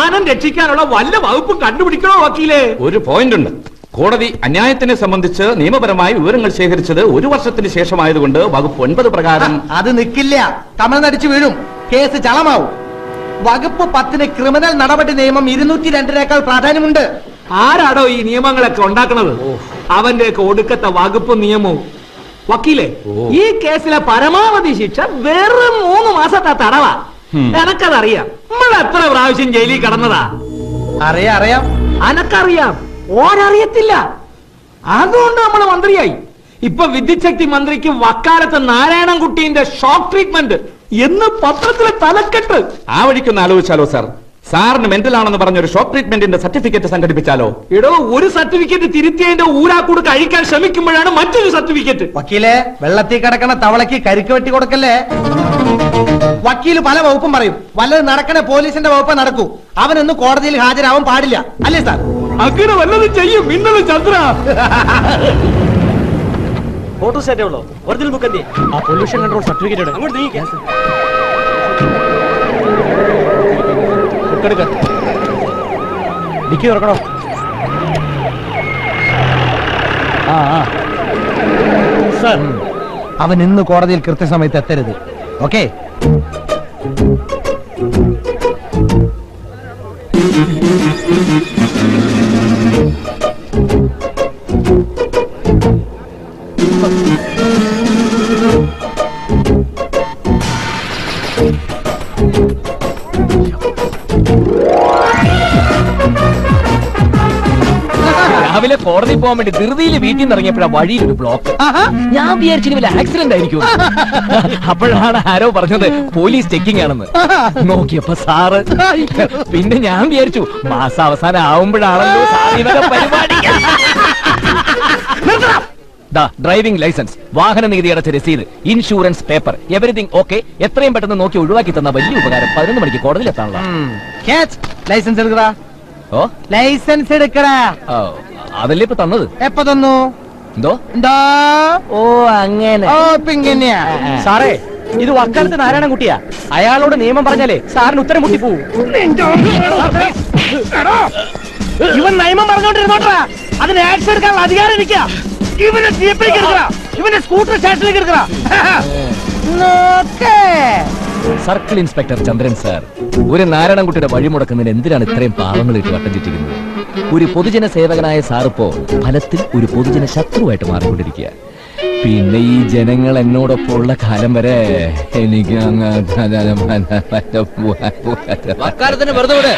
മാനം രക്ഷിക്കാനുള്ള വല്ല വകുപ്പും കണ്ടുപിടിക്കണോ വക്കീലേ? ഒരു പോയിന്റ് ഉണ്ട്. കോടതി അന്യായത്തിനെ സംബന്ധിച്ച് നിയമപരമായി വിവരങ്ങൾ ശേഖരിച്ചത് 1 വർഷത്തിന് ശേഷമായതുകൊണ്ട് വകുപ്പ് 9 പ്രകാരം അത് നിൽക്കില്ല, കമഴ്ന്നടിച്ചു വീഴും, കേസ് ചളമാവും. വകുപ്പ് 10 ക്രിമിനൽ നടപടി നിയമം 202 പ്രാധാന്യമുണ്ട്. ആരാടോ ഈ നിയമങ്ങളൊക്കെ ഉണ്ടാക്കണത്? അവന്റെയൊക്കെ ഒടുക്കത്തെ വകുപ്പ് നിയമവും. വക്കീലെ, ഈ കേസിലെ പരമാവധി ശിക്ഷ വെറും 3 മാസത്തെ തടവാ. എനക്കതറിയാം. നമ്മൾ എത്ര പ്രാവശ്യം ജയിലിൽ കിടന്നതാ. അറിയാം. അനക്കറിയാം, ഓരറിയത്തില്ല. അതുകൊണ്ട് നമ്മൾ മന്ത്രിയായി. ഇപ്പൊ വിദ്യുച്ഛക്തി മന്ത്രിക്ക് വക്കാലത്ത് നാരായണൻകുട്ടീന്റെ ഷോക്ക് ട്രീറ്റ്മെന്റ് എന്ന് പത്രത്തിലെ തലക്കെട്ട്. ആ വഴിക്കൊന്ന് ആലോചിച്ചാലോ സാർ? സാറിന് മെന്റൽ ആണെന്ന് പറഞ്ഞൊരു ഷോക്ക് ട്രീറ്റ്മെന്റിന്റെ സർട്ടിഫിക്കറ്റ് സംഘടിപ്പിച്ചാലോ? എടോ, ഒരു സർട്ടിഫിക്കറ്റ് തിരുത്തിയതിന്റെ ഊരാക്കൂട് കഴിക്കാൻ ശ്രമിക്കുമ്പോഴാണ് മറ്റൊരു സർട്ടിഫിക്കറ്റ്. വക്കീലെ, വെള്ളത്തിൽ കിടക്കണ തവളയ്ക്ക് കരിക്ക് വെട്ടി കൊടുക്കല്ലേ. വക്കീല് പല വകുപ്പും പറയും. വല്ലത് നടക്കണ പോലീസിന്റെ വകുപ്പ് നടക്കൂ. അവനൊന്നും കോടതിയിൽ ഹാജരാവാൻ പാടില്ല, അല്ലേ സാർ? അങ്ങനെ വല്ലതും ചെയ്യും ഇന്നലെ ചന്ദ്ര. ഫോട്ടോ സെറ്റേ ഉള്ളോ? ഒറിജിനൽ ബുക്ക് എന്തി? ആ പൊല്യൂഷൻ കൺട്രോൾ സർട്ടിഫിക്കറ്റ് അങ്ങോട്ട് നീങ്ങിക്കാം. ബുക്കെടുക്ക, ഡിക്കി തുറക്കണോ? സാർ, അവൻ ഇന്ന് കോടതിയിൽ കൃത്യസമയത്ത് എത്തരുത്. ഓക്കെ? രാവിലെ കോടതി പോകാൻ വേണ്ടി ധൃതിയിൽ വീട്ടിൽ നിന്ന് ഇറങ്ങിയപ്പോഴാ വഴിയിൽ ഒരു ബ്ലോക്ക്. ഞാൻ വിചാരിച്ചു വലിയ ആക്സിഡന്റ് ആയിരിക്കും. അപ്പോഴാണ് ആരോ പറഞ്ഞത് പോലീസ് ചെക്കിംഗ് ആണെന്ന്. നോക്കിയപ്പോ സാറ്. പിന്നെ ഞാൻ വിചാരിച്ചു മാസം അവസാനം ആവുമ്പോഴാണല്ലോ പരിപാടി. ഡ്രൈവിംഗ് ലൈസൻസ്, വാഹന നികുതി അടച്ച രസീത്, ഇൻഷുറൻസ് പേപ്പർ, എവരിതിങ് ഓക്കെ. എത്രയും പെട്ടെന്ന് നോക്കി ഒഴിവാക്കി തന്ന വലിയ ഉപകാരം. 11 മണിക്ക് കോടതിയിൽ എത്താനുള്ള. ലൈസൻസ് എടുക്കടാ. ഓ, ലൈസൻസ് എടുക്കടാ. അതല്ലേ ഇപ്പൊ തന്നത്? എപ്പോ തന്നു? എന്തോ? ഓ, അങ്ങനെ. ഓ, പിന്നെയാ സാറേ, ഇത് വക്കാലത്ത് നാരായണൻകുട്ടിയാ. അയാളോട് നിയമം പറഞ്ഞാലേ സാറിന് ഉത്തരം മുട്ടിപ്പോവും. ഇവൻ നിയമം പറഞ്ഞോണ്ടിരുന്നോട്ടാ. അതിന് ആക്ഷൻ എടുക്കാനുള്ള അധികാരം ഇരിക്കുക. ഇവനെ ജീപ്പിലേക്ക് എടുക്കടാ, ഇവന്റെ സ്കൂട്ടർ സ്റ്റേഷനിലേക്ക് എടുക്കടാ. സർക്കിൾ ഇൻസ്പെക്ടർ ചന്ദ്രൻ സാർ, ഒരു നാരായണൻകുട്ടിയുടെ വഴിമുടക്കുന്നതിന് എന്തിനാണ് ഇത്രയും പാവങ്ങൾ ഇട്ട് വട്ടം ചുറ്റിക്കുന്നത്? ഒരു പൊതുജന സേവകനായ സാറിപ്പോ ഫലത്തിൽ ഒരു പൊതുജന ശത്രുവായിട്ട് മാറിക്കൊണ്ടിരിക്കുക. പിന്നെ ഈ ജനങ്ങൾ എന്നോടൊപ്പം ഉള്ള കാലം വരെ എനിക്ക് വക്കാലത്തിന് വെറുതെ വിട്.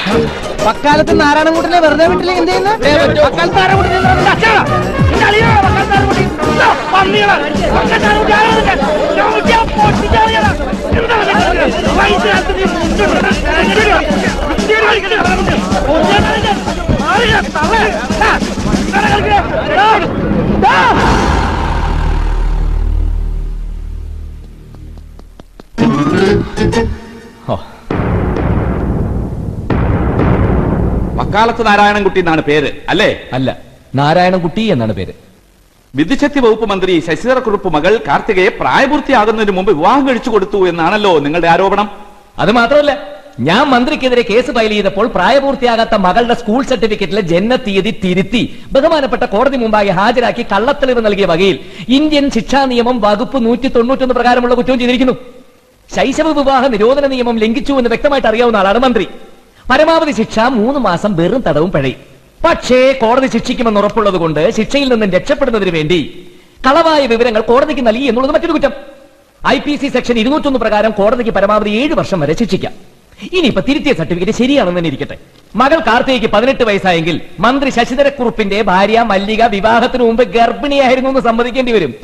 വക്കാലത്ത് നാരായണൻകുട്ടിനെ വെറുതെ വിട്ടില്ലെങ്കിൽ എന്ത് ചെയ്യുന്നു? വക്കാലത്ത് നാരായണൻകുട്ടി എന്നാണ് പേര് അല്ലേ? അല്ല, നാരായണൻകുട്ടി എന്നാണ് പേര്. വിദ്യുച്ഛക്തി വകുപ്പ് മന്ത്രി ശശിധരക്കുറുപ്പ് മകൾ കാർത്തികയെ പ്രായപൂർത്തിയാകുന്നതിന് മുമ്പ് വിവാഹം കഴിച്ചു കൊടുത്തു എന്നാണല്ലോ നിങ്ങളുടെ ആരോപണം. അത് മാത്രമല്ല, ഞാൻ മന്ത്രിക്കെതിരെ കേസ് ഫയൽ ചെയ്തപ്പോൾ പ്രായപൂർത്തിയാകാത്ത മകളുടെ സ്കൂൾ സർട്ടിഫിക്കറ്റിലെ ജനനത്തീയതി തിരുത്തി ബഹുമാനപ്പെട്ട കോടതി മുമ്പാകെ ഹാജരാക്കി കള്ളത്തെളിവ് നൽകിയ വകയിൽ ഇന്ത്യൻ ശിക്ഷാ നിയമം വകുപ്പ് 191 പ്രകാരമുള്ള കുറ്റവും ചെയ്തിരിക്കുന്നു. ശൈശവ വിവാഹ നിരോധന നിയമം ലംഘിച്ചു എന്ന് വ്യക്തമായിട്ട് അറിയാവുന്ന ആളാണ് മന്ത്രി. പരമാവധി ശിക്ഷ 3 മാസം വെറും തടവും പിഴയും. പക്ഷേ കോടതി ശിക്ഷിക്കുമെന്ന് ഉറപ്പുള്ളത് കൊണ്ട് ശിക്ഷയിൽ നിന്നും രക്ഷപ്പെടുന്നതിന് വേണ്ടി കളവായ വിവരങ്ങൾ കോടതിക്ക് നൽകി എന്നുള്ളത് മറ്റൊരു കുറ്റം. IPC സെക്ഷൻ 201 പ്രകാരം കോടതിക്ക് പരമാവധി 7 വർഷം വരെ ശിക്ഷിക്കാം. ഇനിയിപ്പോ തിരുത്തിയ സർട്ടിഫിക്കറ്റ് ശരിയാണെന്ന് തന്നെ ഇരിക്കട്ടെ. മകൾ കാർത്തികയ്ക്ക് 18 വയസ്സായെങ്കിൽ മന്ത്രി ശശിധരക്കുറുപ്പിന്റെ ഭാര്യ മല്ലിക വിവാഹത്തിന് മുമ്പ് ഗർഭിണിയായിരുന്നു എന്ന് സമ്മതിക്കേണ്ടി വരും.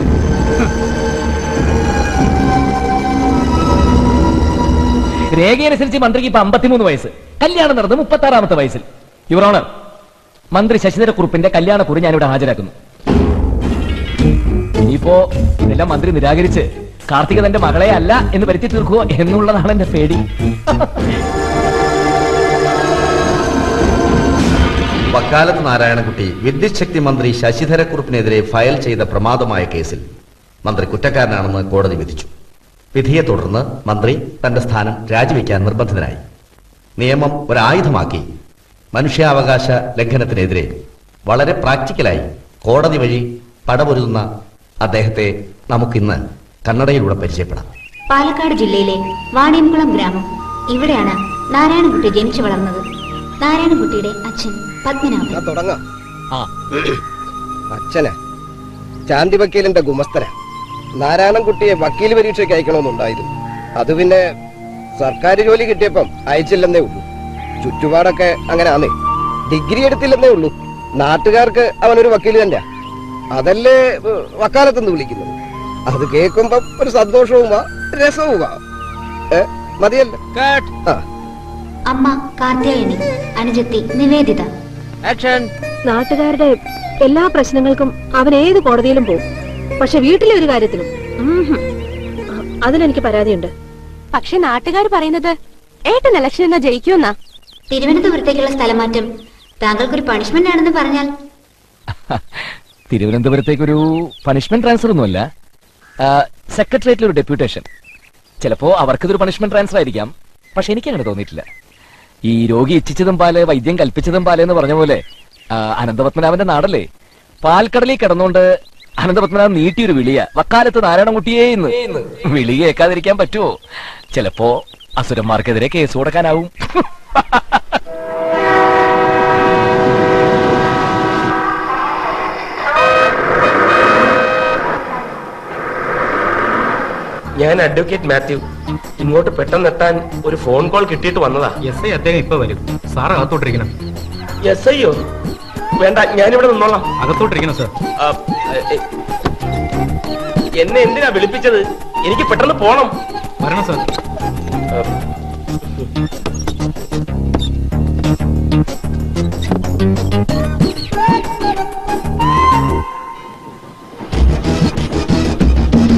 രേഖയനുസരിച്ച് മന്ത്രിക്ക് ഇപ്പൊ 53 വയസ്സ്. കല്യാണം നടന്നത് 36ാമത്തെ വയസ്സിൽ. യുവർ ഓണർ, മന്ത്രി ശശിധരക്കുറുപ്പിന്റെ കല്യാണക്കുറി ഞാനിവിടെ ഹാജരാക്കുന്നു. ഇനിയിപ്പോ ഇതെല്ലാം മന്ത്രി നിരാകരിച്ച് കാർത്തിക തന്റെ മകളെ അല്ല എന്ന് വരുത്തി തീർക്കുമോ എന്നുള്ളതാണ് എന്റെ പേടി. വക്കാലത്ത് നാരായണൻകുട്ടി വിദ്യുച്ഛക്തി മന്ത്രി ശശിധരക്കുറുപ്പിനെതിരെ ഫയൽ ചെയ്ത പ്രമാദമായ കേസിൽ മന്ത്രി കുറ്റക്കാരനാണെന്ന് കോടതി വിധിച്ചു. വിധിയെ തുടർന്ന് മന്ത്രി തന്റെ സ്ഥാനം രാജിവെക്കാൻ നിർബന്ധിതനായി. നിയമം ഒരായുധമാക്കി മനുഷ്യാവകാശ ലംഘനത്തിനെതിരെ വളരെ പ്രാക്ടിക്കലായി കോടതി വഴി പടപൊരുതുന്ന അദ്ദേഹത്തെ നമുക്കിന്ന് കന്നഡയിലൂടെ പരിചയപ്പെടാം. പാലക്കാട് ജില്ലയിലെ വാണിയംകുളം ഗ്രാമം. ഇവിടെയാണ് നാരായണൻകുട്ടി ജനിച്ചു വളർന്നത്. നാരായണൻകുട്ടിയുടെ അച്ഛൻ പത്മനാഭൻ. തുടങ്ങാം. അച്ഛന് ചാന്തി വക്കീലിന്റെ ഗുമസ്തന. നാരായണൻകുട്ടിയെ വക്കീൽ പരീക്ഷയ്ക്ക് അയക്കണമെന്നുണ്ടായിരുന്നു. അത് പിന്നെ സർക്കാർ ജോലി കിട്ടിയപ്പം അയച്ചില്ലെന്നേ ഉള്ളൂ. ചുറ്റുപാടൊക്കെ അങ്ങനെ ആന്നേ. ഡിഗ്രി എടുത്തില്ലെന്നേ ഉള്ളൂ. നാട്ടുകാർക്ക് അവനൊരു വക്കീൽ തന്നെയാ. അതല്ലേ വക്കാലത്തെന്ന് വിളിക്കുന്നത്. അത് കേൾക്കുമ്പം ഒരു സന്തോഷവുമാ രസവുമാ. മതിയല്ലോ. അമ്മ കാർത്യായനി, അനുജത്തി നിവേദിത. നാട്ടുകാരുടെ എല്ലാ പ്രശ്നങ്ങൾക്കും അവൻ ഏത് കോടതിയിലും പോകും. പക്ഷെ വീട്ടിലെ ഒരു കാര്യത്തിലും അതിലെനിക്ക് പരാതിയുണ്ട്. പക്ഷെ നാട്ടുകാർ പറയുന്നത് ഏട്ടൻ ഇലക്ഷൻ എന്നാ ജയിക്കുമെന്നാ. തിരുവനന്തപുരത്തേക്കുള്ള സ്ഥലമാറ്റം താങ്കൾക്കൊരു പണിഷ്മെന്റ് ആണെന്ന് പറഞ്ഞാൽ? തിരുവനന്തപുരത്തേക്കൊരു പണിഷ്മെന്റ് ട്രാൻസ്ഫർ ഒന്നുമല്ല, സെക്രട്ടേറിയറ്റിൽ ഒരു ഡെപ്യൂട്ടേഷൻ. ചിലപ്പോ അവർക്കിതൊരു പണിഷ്മെന്റ് ട്രാൻസ്ഫർ ആയിരിക്കാം, പക്ഷെ എനിക്ക് അങ്ങനെ തോന്നിയിട്ടില്ല. ഈ രോഗി ഇച്ഛിച്ചതും പാല് വൈദ്യം കൽപ്പിച്ചതും പാല് എന്ന് പറഞ്ഞ പോലെ അനന്തപത്മനാഭന്റെ നാടല്ലേ. പാൽക്കടലിൽ കിടന്നുകൊണ്ട് അനന്തപത്മനാഭൻ നീട്ടിയൊരു വിളിയ വക്കാലത്ത് നാരായണൻകുട്ടിയേ എന്ന്. വിളി കേൾക്കാതിരിക്കാൻ പറ്റുമോ? ചിലപ്പോ അസുരന്മാർക്കെതിരെ കേസ് കൊടുക്കാനാവും. ഞാൻ അഡ്വക്കേറ്റ് മാത്യു. ഇങ്ങോട്ട് പെട്ടെന്ന് എത്താൻ ഒരു ഫോൺ കോൾ കിട്ടിയിട്ട് വന്നതാ. എസ് ഐ അദ്ദേഹം ഇപ്പൊ വരും. സാർ അകത്തോട്ടിരിക്കണം. എസ് ഐയോ? വേണ്ട, ഞാനിവിടെ നിന്നോളാം. അകത്തോട്ടിരിക്കണം സാർ. എന്നെ എന്തിനാ വിളിപ്പിച്ചത്? എനിക്ക് പെട്ടെന്ന് പോണം. വരണം സാർ.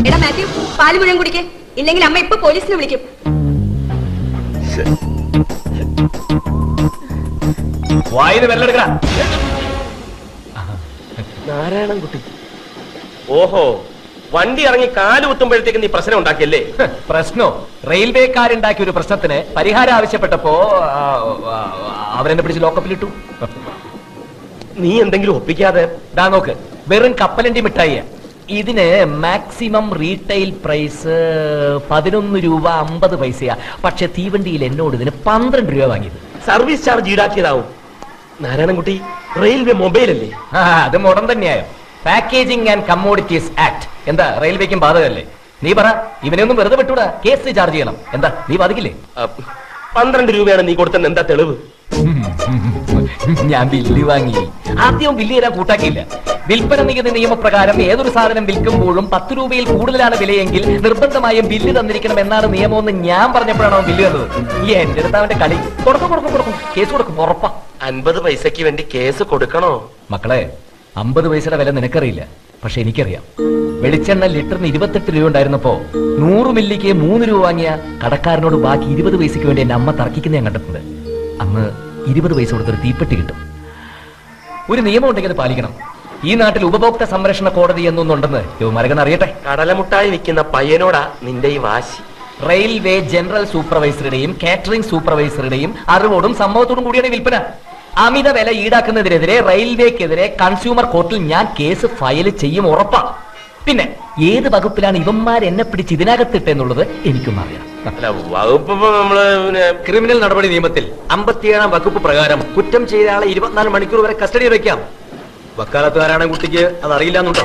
എടാ മാത്യു, പാല് മുഴുവൻ കുടിക്കേ, ഇല്ലെങ്കിൽ അമ്മ ഇപ്പൊ പോലീസിനെ വിളിക്കും. വായിന്ന് വെല്ലെടുക്കടാ. നാരായണൻകുട്ടി. ഓഹോ, വണ്ടി ഇറങ്ങി കാല് കുത്തുമ്പോഴത്തേക്ക് നീ പ്രശ്നം ഉണ്ടാക്കിയല്ലേ? പ്രശ്നോ? റെയിൽവേക്കാരുണ്ടാക്കിയ ഒരു പ്രശ്നത്തിന് പരിഹാരം ആവശ്യപ്പെട്ടപ്പോ അവരെന്നെ പിടിച്ച് ലോക്കപ്പിലിട്ടു. നീ എന്തെങ്കിലും ഒപ്പിക്കാതെ. ദാ നോക്ക്, വെറും കപ്പലണ്ടി മിഠായിയ. ഇതിന് മാക്സിമം റീറ്റെയിൽ പ്രൈസ് 11 രൂപ 50 പൈസയാ. പക്ഷെ തീവണ്ടിയിൽ എന്നോട് ഇതിന് 12 രൂപ വാങ്ങിയത്. സർവീസ് ചാർജ് ഈടാക്കിയതാവും. നാരായണൻകുട്ടി, റെയിൽവേ മൊബൈൽ അല്ലേ? അത് മോഡം തന്നെയായോ. പാക്കേജിംഗ് ആൻഡ് കമ്മോഡിറ്റീസ് ആക്ട് എന്താ റെയിൽവേക്കും ബാധകല്ലേ? നീ പറ, ഇവനെയൊന്നും വെറുതെ വിട്ടൂടാ, കേസ് ചാർജ് ചെയ്യണം. എന്താ നീ ബാധിക്കില്ലേ? 12 രൂപയാണ് നീ കൊടുത്തെന്ന് എന്താ തെളിവ്? ഞാൻ ബില്ല് വാങ്ങി. ആദ്യം ബില്ല് തരാൻ കൂട്ടാക്കിയില്ല. വിൽപ്പന നികുതി നിയമപ്രകാരം ഏതൊരു സാധനം വിൽക്കുമ്പോഴും 10 രൂപയിൽ കൂടുതലാണ് വിലയെങ്കിൽ നിർബന്ധമായും ബില്ല് തന്നിരിക്കണം എന്നാണ് നിയമമെന്ന് ഞാൻ പറഞ്ഞപ്പോഴാണ് അവൻ ബില്ല് തന്നത്. എന്റെ അടുത്ത് അവന്റെ കളി. കൊടുക്കും കേസ് കൊടുക്കും, ഉറപ്പാ. 50 പൈസക്ക് വേണ്ടി കേസ് കൊടുക്കണോ? മക്കളെ, 50 പൈസയുടെ വില നിനക്കറിയില്ല, പക്ഷെ എനിക്കറിയാം. വെളിച്ചെണ്ണ ലിറ്ററിന് 28 രൂപ ഉണ്ടായിരുന്നപ്പോ 100 മില്ലിക്ക് 3 രൂപ വാങ്ങിയ കടക്കാരനോട് ബാക്കി 20 പൈസക്ക് വേണ്ടി എന്റെ അമ്മ തർക്കിക്കുന്ന ഞാൻ കണ്ടിട്ടുണ്ട്. അന്ന് 20 പൈസ കൊടുത്തൊരു തീപ്പെട്ടി കിട്ടും. ഒരു നിയമം ഉണ്ടെങ്കിൽ അത് പാലിക്കണം. ഈ നാട്ടിൽ ഉപഭോക്തൃ സംരക്ഷണ കോടതി എന്നൊന്നുണ്ടെന്ന് യുവമാരകൻ അറിയട്ടെ. കടലമുട്ടായി വിൽക്കുന്ന പയ്യനോടാ നിന്റെ ഈ വാശി. റെയിൽവേ ജനറൽ സൂപ്പർവൈസറുടെയും കാറ്ററിംഗ് സൂപ്പർവൈസറുടെയും അറിവോടും സമ്മതത്തോടും കൂടിയാണ് വിൽപ്പന. അമിത വില ഈടാക്കുന്നതിനെതിരെ റെയിൽവേക്കെതിരെ കൺസ്യൂമർ കോർട്ടിൽ ഞാൻ കേസ് ഫയൽ ചെയ്യും, ഉറപ്പാ. പിന്നെ ഏത് വകുപ്പിലാണ് ഇവന്മാർ എന്നെ പിടിച്ച് ഇതിനകത്തിട്ടെന്നുള്ളത് എനിക്കൊന്നും അറിയാം. വകുപ്പ് നമ്മള് ക്രിമിനൽ നടപടി നിയമത്തിൽ 57-ാം വകുപ്പ് പ്രകാരം കുറ്റം ചെയ്ത ആളെ 24 മണിക്കൂർ വരെ കസ്റ്റഡിയിൽ വെക്കാം. വക്കാലത്ത് നാരായണൻകുട്ടിക്ക് അത് അറിയില്ലെന്നുണ്ടോ?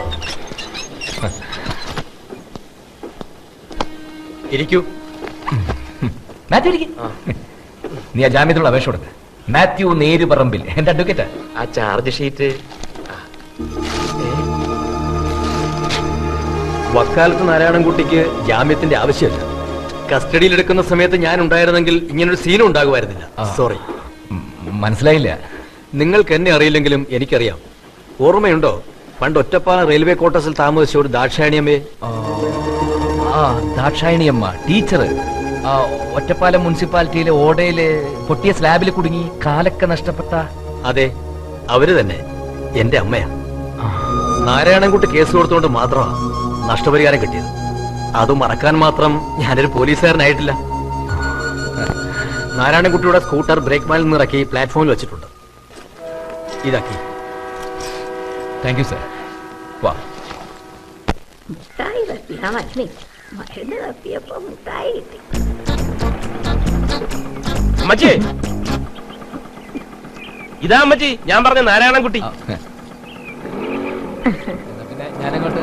ഇരിക്കൂ. മാത്യു ഇരിക്ക്. നീ ആ ജാമ്യത്തിലുള്ള അപേക്ഷ കൊടുക്ക. മാത്യു നേരുപറമ്പിൽ, എന്റെ അഡ്വക്കേറ്റ്. ആ ചാർജ് ഷീറ്റ്. വക്കാലത്ത് നാരായണൻകുട്ടിക്ക് ജാമ്യത്തിന്റെ ആവശ്യമില്ല. കസ്റ്റഡിയിൽ എടുക്കുന്ന സമയത്ത് ഞാൻ ഉണ്ടായിരുന്നെങ്കിൽ ഇങ്ങനൊരു സീനും ഉണ്ടാകുമായിരുന്നില്ല. സോറി. മനസ്സിലായില്ല. നിങ്ങൾക്ക് എന്നെ അറിയില്ലെങ്കിലും എനിക്കറിയാം. ഓർമ്മയുണ്ടോ പണ്ട് ഒറ്റപ്പാലം റെയിൽവേ ക്വാർട്ടേഴ്സിൽ താമസിച്ച ഒരു ദാക്ഷായണിയമ്മയെ? ദാക്ഷായണിയമ്മ ടീച്ചർ. ഒറ്റപ്പാലം മുനിസിപ്പാലിറ്റിയിലെ ഓടയില് പൊട്ടിയ സ്ലാബിൽ കുടുങ്ങി കാലൊക്കെ നഷ്ടപ്പെട്ട. അതെ, അവര് തന്നെ എന്റെ അമ്മയാ. നാരായണൻകുട്ടി കേസ് കൊടുത്തുകൊണ്ട് മാത്രമാ നഷ്ടപരിഹാരം കിട്ടിയത്. അത് മറക്കാൻ മാത്രം ഞാനൊരു പോലീസുകാരനായിട്ടില്ല. നാരായണൻകുട്ടിയുടെ സ്കൂട്ടർ ബ്രേക്ക് പാനിൽ നിന്ന് ഇറക്കി പ്ലാറ്റ്ഫോമിൽ വെച്ചിട്ടുണ്ട്. ഇതാക്കി. Thank you sir. വാ. മുട്ടായി തപ്പിയാ മതി, മരുന്ന് തപ്പിയപ്പോ മുട്ടായി കിട്ടി. അമ്മച്ചി, ഇതാ അമ്മച്ചി ഞാൻ പറഞ്ഞ നാരായണൻകുട്ടി. പിന്നെ ഞാനങ്ങോട്ട്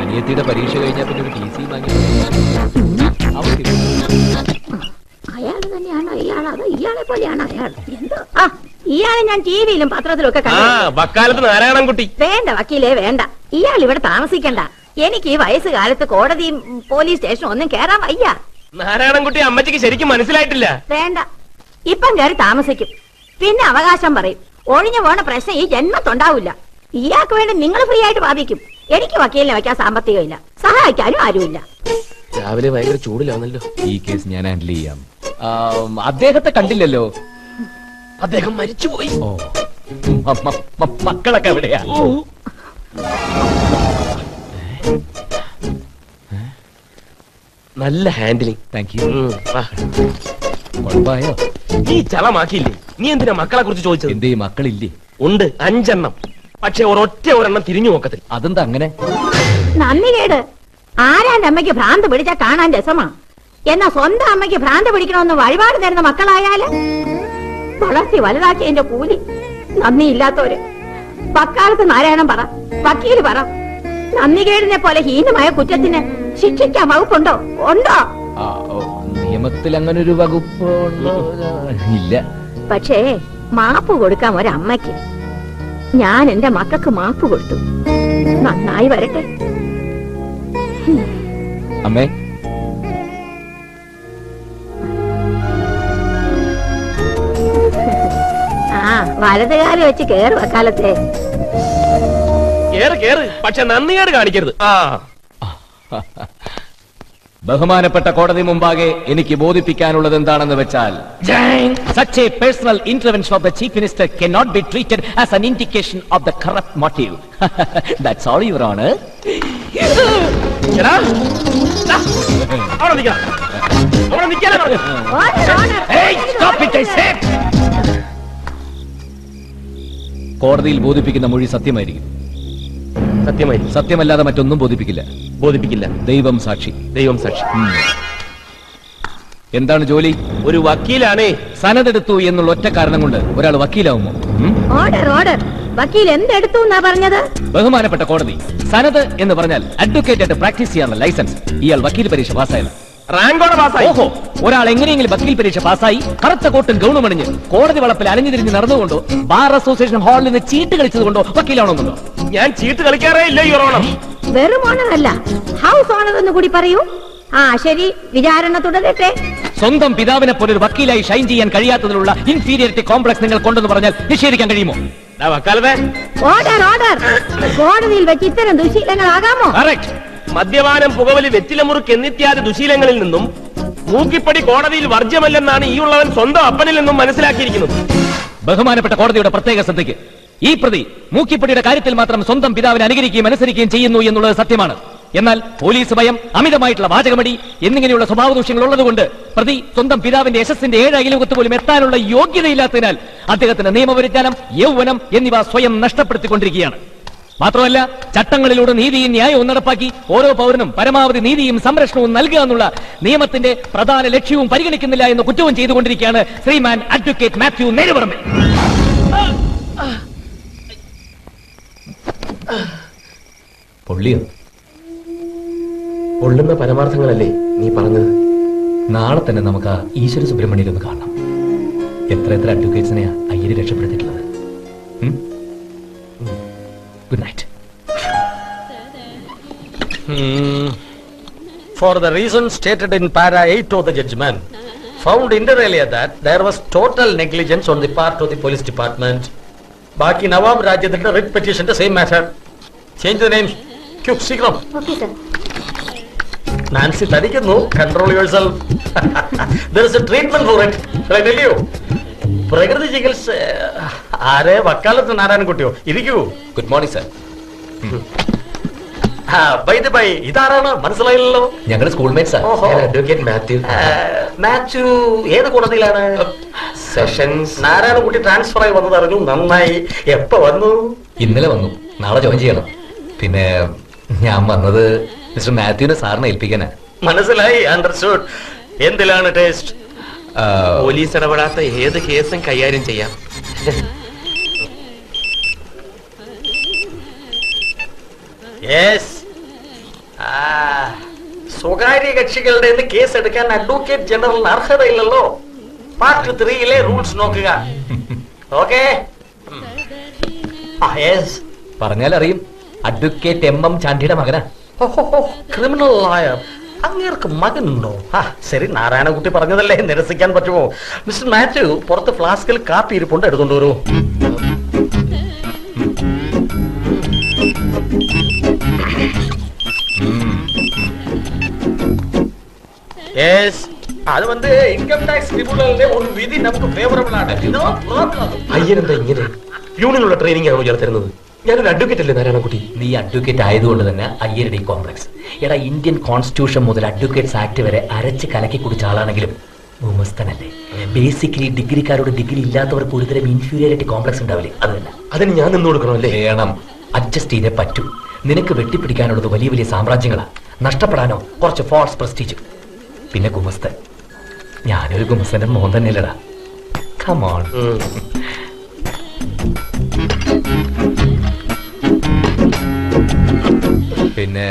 അനിയത്തിയുടെ പരീക്ഷ കഴിഞ്ഞാൽ പിന്നെ ഒരു TC വാങ്ങി. അയാള് തന്നെയാണോ ഇയാൾ? അതോ ഇയാളെ പോലെയാണോ അയാൾ? എന്തോ ഇയാളെ ഞാൻ ടിവിയിലും പത്രത്തിലും ഒക്കെ കണ്ടു. വക്കാലത്ത് നാരായണൻകുട്ടി. വേണ്ട വക്കീലേ വേണ്ട, ഇയാൾ ഇവിടെ താമസിക്കണ്ട. എനിക്ക് ഈ വയസ്സുകാലത്ത് കോടതിയും പോലീസ് സ്റ്റേഷനും ഒന്നും കേറാൻ വയ്യ. നാരായണൻകുട്ടി അമ്മച്ചിക്ക് ശരിക്കും മനസ്സിലായിട്ടില്ല. വേണ്ട, ഇപ്പം കയറി താമസിക്കും, പിന്നെ അവകാശം പറയും. ഒഴിഞ്ഞു പോണ പ്രശ്നം ഈ ജന്മത്തുണ്ടാവില്ല. ഇയാൾക്ക് വേണ്ടി നിങ്ങൾ ഫ്രീ ആയിട്ട് വാദിക്കും. എനിക്ക് വക്കീലിനെ വയ്ക്കാൻ സാമ്പത്തികമില്ല, സഹായിക്കാനും ആരുമില്ല. രാവിലെ ഭയങ്കര ചൂടിലാണല്ലോ. ഈ കേസ് ഞാൻ ഹാൻഡിൽ ചെയ്യാം. അദ്ദേഹത്തെ കണ്ടില്ലല്ലോ. അദ്ദേഹം മരിച്ചുപോയി. ഓ, മക്കളൊക്കെ എവിടെയാ? നല്ല ഹാൻഡിലിംഗ്. Thank you. കുഴപ്പമായോ? നീ ചളമാക്കിയില്ലേ? നീ എന്തിനാ മക്കളെ കുറിച്ച് ചോദിച്ചത്? എന്തേ മക്കളില്ലേ? ഉണ്ട്, 5 എണ്ണം. പക്ഷെ ഒരെണ്ണം തിരിഞ്ഞു നോക്കത്തില്ല. അതെന്താ അങ്ങനെ? നന്ദി കേട്. ആരാന്റെ അമ്മയ്ക്ക് ഭ്രാന്ത് പിടിച്ചാ കാണാൻ രസമാ. എന്നാ സ്വന്തം അമ്മയ്ക്ക് ഭ്രാന്ത് പിടിക്കണമെന്ന് വഴിപാട് തരുന്ന മക്കളായാല് വളർത്തി വലുതാക്കി എന്റെ കൂലി. നന്ദിയില്ലാത്തവര്. വക്കാലത്ത് നാരായണൻ പറ, വക്കീല് പറ, നന്ദികേടിനെ പോലെ ഹീനമായ കുറ്റത്തിന് ശിക്ഷിക്കാൻ വകുപ്പുണ്ടോ? ഉണ്ടോ? നിയമത്തിൽ അങ്ങനെ ഒരു വകുപ്പ് ഇല്ല. പക്ഷേ മാപ്പ് കൊടുക്കാം ഒരമ്മയ്ക്ക്. ഞാൻ എന്റെ മക്കൾക്ക് മാപ്പ് കൊടുത്തു. നന്നായി വരട്ടെ. അമ്മേ, വലതുകാല് വെച്ച് കേറ് വക്കാലത്തെ. കേറ്, പക്ഷെ നന്ദികേട് കാണിക്കരുത്. ബഹുമാനപ്പെട്ട കോടതി മുമ്പാകെ എനിക്ക് ബോധിപ്പിക്കാനുള്ളത് എന്താണെന്ന് വെച്ചാൽ, such a personal intervention of the chief minister cannot be treated as an indication of the corrupt motive. That's all, Your Honor. Hey, stop it, I said. കോടതിയിൽ ബോധിപ്പിക്കുന്ന മൊഴി സത്യമായിരിക്കും. സത്യമല്ലാതെ മറ്റൊന്നും ബോധിപ്പിക്കില്ല. ദൈവം സാക്ഷി. എന്താണ് ജോലി? ഒരു വക്കീലാണേ. സനതെടുത്തു എന്നുള്ള ഒറ്റ കാരണം കൊണ്ട് ഒരാൾ വക്കീലാവുമോ? ഓർഡർ. വക്കീൽ എന്തെടുത്തു എന്നാ പറഞ്ഞത്? ബഹുമാനപ്പെട്ട കോടതി, സനത് എന്ന് പറഞ്ഞാൽ അഡ്വക്കേറ്റ് ആയിട്ട് പ്രാക്ടീസ് ചെയ്യാനുള്ള ലൈസൻസ്. ഇയാൾ വക്കീൽ പരീക്ഷ പാസ്സായത്. റാങ്കോടെ പാസ്സായി. ഓഹോ, ഒരാൾ എങ്ങനെയെങ്കിലും വക്കീൽ പരീക്ഷ പാസ്സായി കറുത്ത കോട്ടും ഗൗണും അണിഞ്ഞ് കോടതി വളപ്പിൽ അലഞ്ഞു തിരിഞ്ഞ് നടന്നുകൊണ്ടോ ബാർ അസോസിയേഷൻ ഹാളിൽ നിന്ന് ചീട്ട് കളിച്ചതുകൊണ്ടോ വക്കീലാണോന്നുണ്ടോ? ഞാൻ ചീട്ട് കളിക്കാറേ ഇല്ല, യുവർ ഓണർ. വെറും ഓണറല്ല, ഹൗസ് ഓണർ എന്ന് കൂടി പറയൂ. ശരി, വിചാരണ തുടരട്ടെ. സ്വന്തം പിതാവിനെ പോലെ ഒരു വക്കീലായി ഷൈൻ ചെയ്യാൻ കഴിയാത്തതിലുള്ള ഇൻഫീരിയറിറ്റി കോംപ്ലക്സ് നിങ്ങൾ കൊണ്ടെന്ന് പറഞ്ഞാൽ നിഷേധിക്കാൻ കഴിയുമോ? ഓർഡർ. കോടതിയിൽ വെച്ച് ഇത്തരം ദുശീലങ്ങളാകാമോ? മദ്യപാനം, പുകവലി, വെറ്റിലമുറുക്ക് എന്നിത്യാദി ദുശീലങ്ങളിൽ നിന്നും മൂക്കിപ്പടി കോടതിയിൽ വർജ്യമല്ലെന്നാണ് ഈ ഉള്ളവൻ സ്വന്തം അപ്പനിൽ നിന്നും മനസ്സിലാക്കിയിരിക്കുന്നത്. ബഹുമാനപ്പെട്ട കോടതിയുടെ പ്രത്യേക ശ്രദ്ധയ്ക്ക്, ഈ പ്രതി മൂക്കിപ്പടിയുടെ കാര്യത്തിൽ മാത്രം സ്വന്തം പിതാവിനെ അനുകരിക്കുകയും അനുസരിക്കുകയും ചെയ്യുന്നു എന്നുള്ളത് സത്യമാണ്. എന്നാൽ പോലീസ് ഭയം, അമിതമായിട്ടുള്ള വാചകമടി എന്നിങ്ങനെയുള്ള സ്വഭാവ ദൂഷ്യങ്ങൾ ഉള്ളതുകൊണ്ട് പ്രതി സ്വന്തം പിതാവിന്റെ യശസ്സിന്റെ 7 അയലുകത്ത് പോലും എത്താനുള്ള യോഗ്യതയില്ലാത്തതിനാൽ അദ്ദേഹത്തിന് നിയമപരിജ്ഞാനം, യൗവനം എന്നിവ സ്വയം നഷ്ടപ്പെടുത്തിക്കൊണ്ടിരിക്കുകയാണ്. മാത്രമല്ല, ചട്ടങ്ങളിലൂടെ നീതിയും ന്യായവും നടപ്പാക്കി ഓരോ പൗരനും പരമാവധി നീതിയും സംരക്ഷണവും നൽകുക എന്നുള്ള നിയമത്തിന്റെ പ്രധാന ലക്ഷ്യവും പരിഗണിക്കുന്നില്ല എന്ന കുറ്റവും ചെയ്തുകൊണ്ടിരിക്കുകയാണ് ശ്രീമാൻ അഡ്വക്കേറ്റ് മാത്യു നേരുപറമ്പിൽ. പൊള്ളിയോ? പൊള്ളുന്ന പരമാർത്ഥങ്ങളല്ലേ നീ പറഞ്ഞത്? നാളെ തന്നെ നമുക്ക് ആ ഈശ്വര സുബ്രഹ്മണ്യനെ ഒന്ന് കാണണം. എത്ര അഡ്വക്കേറ്റ്സിനെയാ Iyer രക്ഷപ്പെടുത്തിയിട്ടുള്ളത്. Good night. For the reasons stated in para 8 of the judgment, found inter alia that there was total negligence on the part of the police department. Baki Nawab Rajyathinte writ petition the same matter. Change the names. Quick, Sikram. Okay, sir. Nancy Tadikanu, control yourself. There is a treatment for it. Shall I tell you? പ്രകൃതി ചികിത്സ ആരെ വക്കാലത്ത് നാരായണൻകുട്ടിയോ? ഇരിക്കൂ. Good morning sir. By ഇതാരാണ് മനസ്സിലായില്ലല്ലോ? ഞങ്ങളുടെ സ്കൂൾമേറ്റ്സാ. Advocate Mathew. Mathew ഏത് കോടതിയിലാണ്? സെഷൻസ്. നാരായണൻകുട്ടി ട്രാൻസ്ഫർ ആയി വന്നത് അറിഞ്ഞു, നന്നായി. എപ്പോ വന്നു? ഇന്നലെ വന്നു. നാളെ ജോയിൻ ചെയ്യണം. പിന്നെ ഞാൻ വന്നത് മിസ്റ്റർ മാത്യുവിനെ സാറിനെ ഏൽപ്പിക്കാനാ. മനസ്സിലായി, അണ്ടർസ്റ്റുഡ്. എന്തിലാണ് ടേസ്റ്റ്? പോലീസ് ഇടപെടാത്ത ഏത് കേസും കൈകാര്യം ചെയ്യാം. സ്വകാര്യ കക്ഷികളുടെ കേസ് എടുക്കാൻ അഡ്വക്കേറ്റ് ജനറലിന് അർഹതയില്ലല്ലോ. പാർട്ട് 3 റൂൾസ് നോക്കുക. ഓക്കെ, പറഞ്ഞാലറിയും. അഡ്വക്കേറ്റ് MM ചാണ്ടിയുടെ മകനാ. Criminal lawyer. അങ്ങേർക്ക് മകനുണ്ടോ? ശരി, നാരായണകുട്ടി പറഞ്ഞതല്ലേ, നിരസിക്കാൻ പറ്റുമോ? മിസ്റ്റർ മാത്യു, പുറത്ത് ഫ്ലാസ്കിൽ കാപ്പി ഇരിപ്പുണ്ട്, എടുത്തോണ്ട് വരൂ. അത് ഇൻകം ടാക്സ് ട്രിബ്യൂണലിന്റെ ഒരു വിധി നമുക്ക് ഫേവറബിൾ ആണ്. അയ്യനെന്താ ഇങ്ങനെ? യൂണിയനുള്ള ട്രെയിനിങ് ആണോ ഇയാൾ തരുന്നത്? ഞാനൊരു അഡ്വക്കേറ്റ് അല്ലേ നാരായണൻകുട്ടി? നീ അഡ്വക്കേറ്റ് ആയതുകൊണ്ട് തന്നെ അയ്യരുടെ കോംപ്ലക്സ്. എടാ, ഇന്ത്യൻ കോൺസ്റ്റിറ്റ്യൂഷൻ മുതൽ അഡ്വക്കേറ്റ്സ് ആക്ട് വരെ അരച്ച് കലക്കി കുടിച്ച ആളാണെങ്കിലും ഭൂമസ്ഥനല്ലേ. ബേസിക്കലി ഡിഗ്രിക്കാരോട് ഡിഗ്രി ഇല്ലാത്തവർക്ക് ഒരുതരം ഇൻഫീരിയോറിറ്റി കോംപ്ലക്സ് ഉണ്ടാവില്ലേ? അത് തന്നെ. അതിന് ഞാൻ നിന്ന് കൊടുക്കണമല്ലേ? വേണം. അഡ്ജസ്റ്റ് ചെയ്തേ പറ്റൂ. നിനക്ക് വെട്ടിപ്പിടിക്കാനുള്ളത് വലിയ വലിയ സാമ്രാജ്യങ്ങളാ. നഷ്ടപ്പെടാനോ കുറച്ച് ഫോൾസ് പ്രസ്റ്റീജ്. പിന്നെ ഗുമസ്തൻ. ഞാനൊരു ഗുമസ്തന്റെ മോൻ തന്നെയല്ലടാ. കമോൺ. പിന്നെ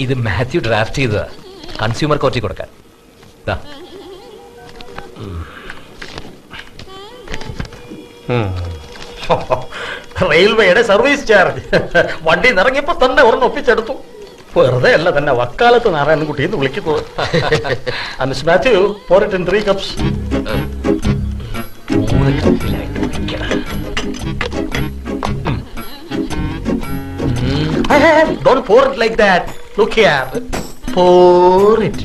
ഇത് മാത്യു ഡ്രാഫ്റ്റ് ചെയ്തതാ, കൺസ്യൂമർ കോർട്ടിൽ കൊടുക്കാൻ. റെയിൽവേയുടെ സർവീസ് ചാർജ്. വണ്ടി നിറങ്ങിയപ്പോ തന്നെ ഒരെണ്ണം ഒപ്പിച്ചെടുത്തു. വെറുതെ അല്ല തന്നെ വക്കാലത്ത് നാരായണൻകുട്ടി എന്ന് വിളിക്കുന്നത്. Mister Mathew, pour it in 3 cups. 3 കപ്പിലായിട്ട് കുടിക്കണം. Don't pour it like that. Look here. Pour it.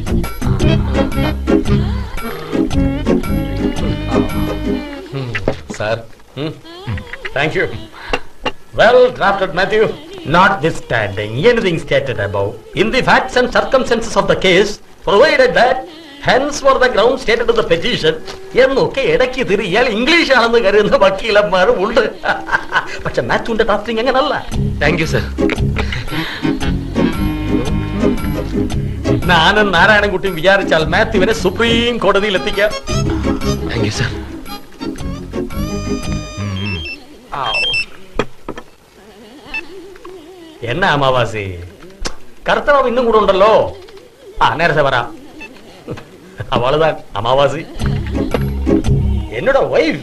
Sir. Thank you. Well drafted, Matthew. Notwithstanding anything stated above, in the facts and circumstances of the case, provided that hence for the ground stated in the petition, എന്നൊക്കെ ഇടയ്ക്ക് തിരിയാൽ English ആണെന്ന് കരുതുന്ന വക്കീലന്മാരും ഉണ്ട്. പക്ഷെ മാത്യുവിന്റെ drafting അങ്ങനല്ല. Thank you sir. ഞാനും നാരായണൻകുട്ടിയും വിചാരിച്ചാൽ മാത്യുവിനെ supreme കോടതിയിൽ എത്തിക്കാം. Thank you sir. എന്നാ അമാവാസി, കർത്തവം ഇന്നും കൂടെ ഉണ്ടല്ലോ. നേരത്തെ പറ. അവളുതാൻ അമാവാസി എന്നോட വൈഫ്.